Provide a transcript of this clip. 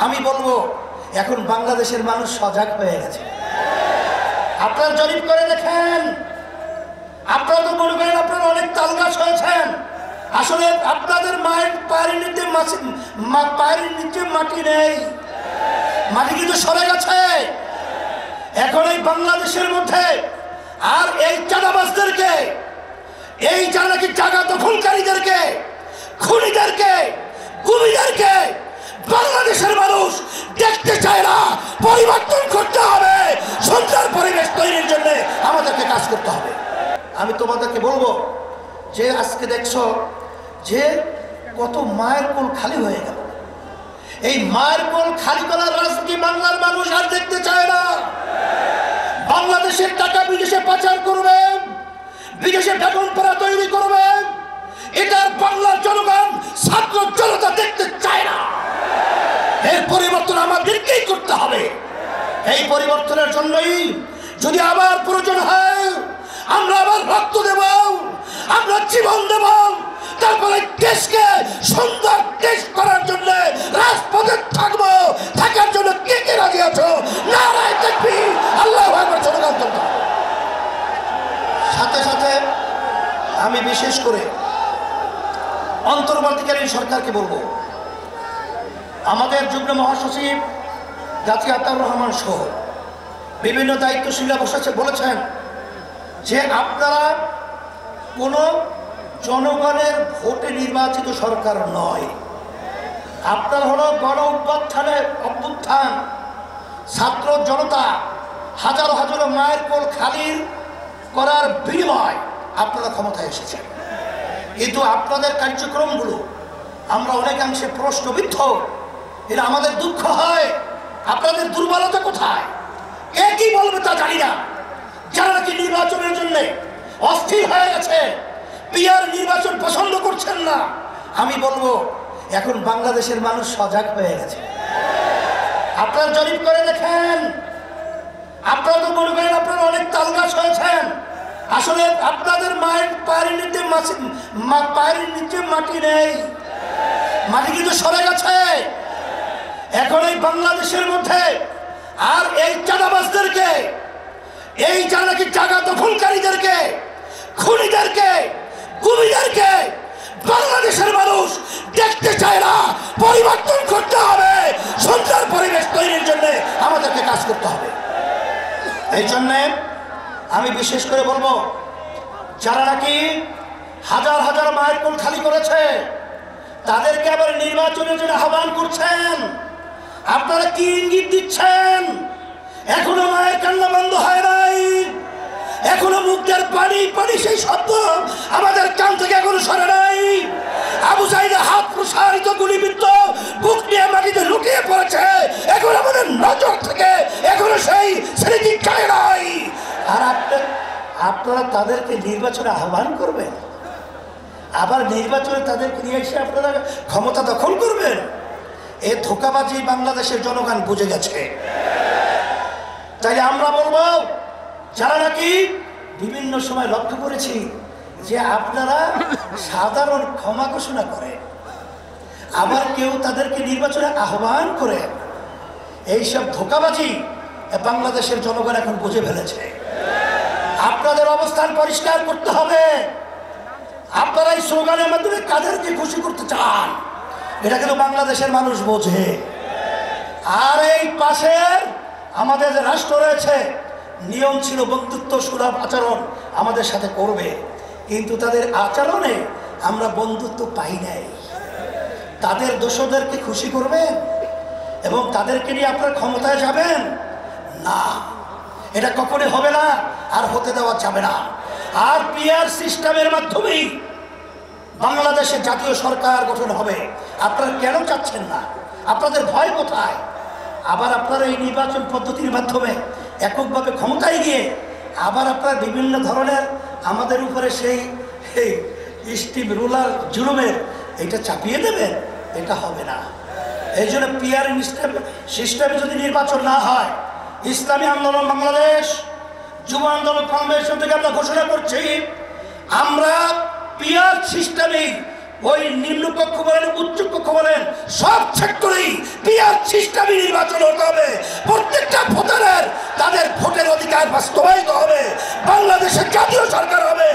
আমি বলবো এখন বাংলাদেশের মানুষ সজাগ হয়ে গেছে। আপনারা জরিপ করে দেখেন, আপনারা তো মনে করেন আপনারা অনেক তালগাছ হয়েছেন, আসলে আপনাদের মায়ের পায়ের নিচে মাটি নেই, মাটি কিন্তু সরে গেছে। এখন এই বাংলাদেশের মধ্যে আর এই চাঁদাবাজদেরকে, এই যারা নাকি জায়গা দখলকারীদেরকে, খুনিদেরকে, গুমিদেরকে বাংলাদেশের মানুষ দেখতে চায় না। পরিবর্তন করতে হবে, সুন্দর পরিবেশ তৈরির জন্য আমাদেরকে কাজ করতে হবে। আমি তোমাদেরকে বলবো যে আজকে দেখছো যে কত মায়ের কোল খালি হয়ে গেল। এই মায়ের কোল খালি করার রাজনীতি বাংলার মানুষ আর দেখতে চায় না। বাংলাদেশের টাকা বিদেশে পাচার করবে, বিদেশে বেতন পাড়া তৈরি করবে, এটার বাংলার জনগণ ছাত্র জনতা দেখতে চায় না। এর পরিবর্তন আমাদেরকেই করতে হবে। এই পরিবর্তনের জন্যই যদি আবার প্রয়োজন হয় আমরা আবার রক্ত দেব, আমরা জীবন দেব, তারপরে দেশকে সুন্দর দেশ করার জন্য রাজপথে থাকবো। থাকার জন্য কে কে রাজি আছো? নারায়ে তাকবীর, আল্লাহু আকবার। সাথে সাথে আমি বিশেষ করে অন্তর্বর্তীকালীন সরকারকে বলবো, আমাদের যুগ্ম মহাসচিব জাতীয় আতাউর রহমান সহ বিভিন্ন দায়িত্বশীলরা বলেছেন যে আপনারা কোনো জনগণের ভোটে নির্বাচিত সরকার নয়, আপনার হলো গণ অভ্যুত্থান, ছাত্র জনতা হাজারো হাজারো মায়ের কোল খালি করার বিনিময় আপনারা ক্ষমতায় এসেছেন। কিন্তু আপনাদের কার্যক্রমগুলো আমরা অনেকাংশে প্রশ্নবিদ্ধ। এটা আমাদের দুঃখ হয়। আপনাদের দুর্বলতা কোথায়, কে কি বলবে তা জানি না। যারা নাকি নির্বাচনের জন্য অস্থির হয়ে গেছে, পিয়ার নির্বাচন পছন্দ করছেন না, আমি বলবো এখন বাংলাদেশের মানুষ সজাগ হয়ে গেছে। আপনারা জরিপ করে দেখেন, আপনারা তো মনে করেন আপনারা অনেক তালগাছ হয়েছেন, আসলে আপনাদের মায়ের পায়ের নিচে মাটি নেই, মাটি কিন্তু সরে গেছে। এখন এই বাংলাদেশের মধ্যে আর এই চাঁদাবাজদেরকে, এই যারা নাকি জায়গা দখলকারীদেরকে, খুনিদেরকে, গুমিদেরকে বাংলাদেশের মানুষ দেখতে চায় না। পরিবর্তন করতে হবে, সুন্দর পরিবেশ তৈরির জন্য আমাদেরকে কাজ করতে হবে। এই জন্যে আমি বিশেষ করে বলবো, যারা নাকি হাজার হাজার মায়ের কোল খালি করেছে তাদেরকে আবার নির্বাচনের জন্য আহ্বান করছেন, আপনারা কি ইঙ্গিত দিচ্ছেন? এখনো মায়ের কান্না বন্ধ হয় নাই, এখনো মুখের পানি পানি সেই শব্দ আমাদের কান থেকে এখনো সরে নাই। আবু সাইদের হাত প্রসারিত গুলিবিদ্ধ, বুক নিয়ে মাটিতে লুকিয়ে পড়েছে, এখন আমাদের নজর থেকে এখনো সেই স্মৃতি যায় নাই। আর আপনারা তাদেরকে নির্বাচনে আহ্বান করবেন, আবার নির্বাচনে তাদেরকে নিয়ে এসে আপনারা ক্ষমতা দখল করবেন। এ ধোঁকাবাজি বাংলাদেশের জনগণ বুঝে গেছে। তাই আমরা বলবো, যারা নাকি বিভিন্ন সময় লক্ষ্য করেছি যে আপনারা সাধারণ ক্ষমা ঘোষণা করে, আবার কেউ তাদেরকে নির্বাচনে আহ্বান করে, এইসব ধোঁকাবাজি বাংলাদেশের জনগণ এখন বুঝে ফেলেছে। আপনাদের অবস্থান পরিষ্কার করতে হবে। আপনারা এই স্লোগানের মাধ্যমে কাদেরকে খুশি করতে চান এটা কিন্তু বাংলাদেশের মানুষ বোঝে। আর এই পাশের আমাদের যে রাষ্ট্র রয়েছে, নিয়ম ছিল বন্ধুত্ব সুলভ আচরণ আমাদের সাথে করবে, কিন্তু তাদের আচরণে আমরা বন্ধুত্ব পাই নাই। তাদের দোষদেরকে খুশি করবেন এবং তাদেরকে নিয়ে আপনার ক্ষমতায় যাবেন না, এটা কখনোই হবে না, আর হতে দেওয়া যাবে না। আর পিআর সিস্টেমের মাধ্যমেই বাংলাদেশের জাতীয় সরকার গঠন হবে। আপনারা কেন চাচ্ছেন না? আপনাদের ভয় কোথায়? আবার আপনারা এই নির্বাচন পদ্ধতির মাধ্যমে এককভাবে ক্ষমতায় গিয়ে আবার আপনারা বিভিন্ন ধরনের আমাদের উপরে সেই স্টিম রুলার জুলুমের এটা চাপিয়ে দেবেন, এটা হবে না। এই জন্য পিআর সিস্টেমে যদি নির্বাচন না হয়, ইসলামী আন্দোলন বাংলাদেশ, যুব আন্দোলন ফাউন্ডেশন থেকে আমরা ঘোষণা করছি, আমরা পিআর সিস্টেমে ওই নিম্নকক্ষ বলেন উচ্চকক্ষ বলেন সব সেক্টরেই পিয়ার সিস্টেমে নির্বাচন হতে হবে। প্রত্যেকটা ভোটারের তাদের ভোটের অধিকার বাস্তবায়িত হবে। বাংলাদেশের জাতীয় সরকার হবে,